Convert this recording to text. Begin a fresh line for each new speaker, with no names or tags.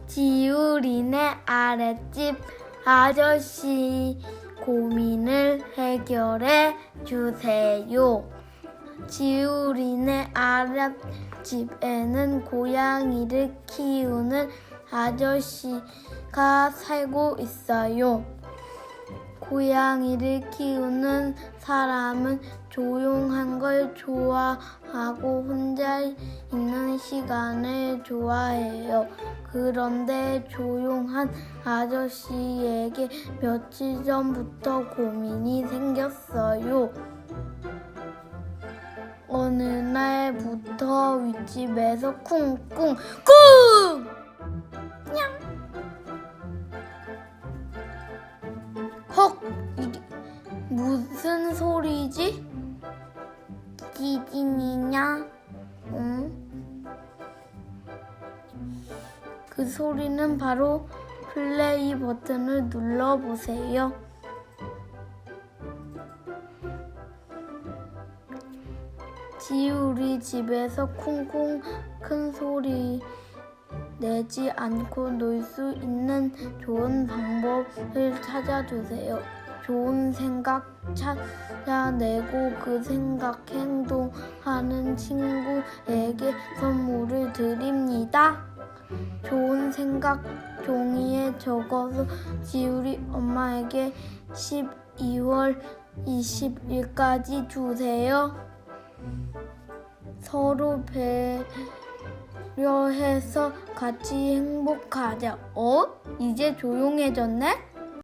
지우리네 아랫집 아저씨 고민을 해결해 주세요. 지우리네 아랫집에는 고양이를 키우는 아저씨가 살고 있어요. 고양이를 키우는 사람은 조용한 걸 좋아하고 혼자 있는 시간을 좋아해요. 그런데 조용한 아저씨에게 며칠 전부터 고민이 생겼어요. 어느 날부터 윗집에서 쿵쿵 쿵! 냥! 헉! 이게 무슨 소리지? 기진이냐? 응? 그 소리는 바로 플레이 버튼을 눌러보세요. 지우리 집에서 쿵쿵 큰 소리 내지 않고 놀 수 있는 좋은 방법을 찾아주세요. 좋은 생각 찾아내고 그 생각 행동하는 친구에게 선물을 드립니다. 좋은 생각 종이에 적어서 지우리 엄마에게 12월 20일까지 주세요. 서로 배려해서 같이 행복하자. 이제 조용해졌네?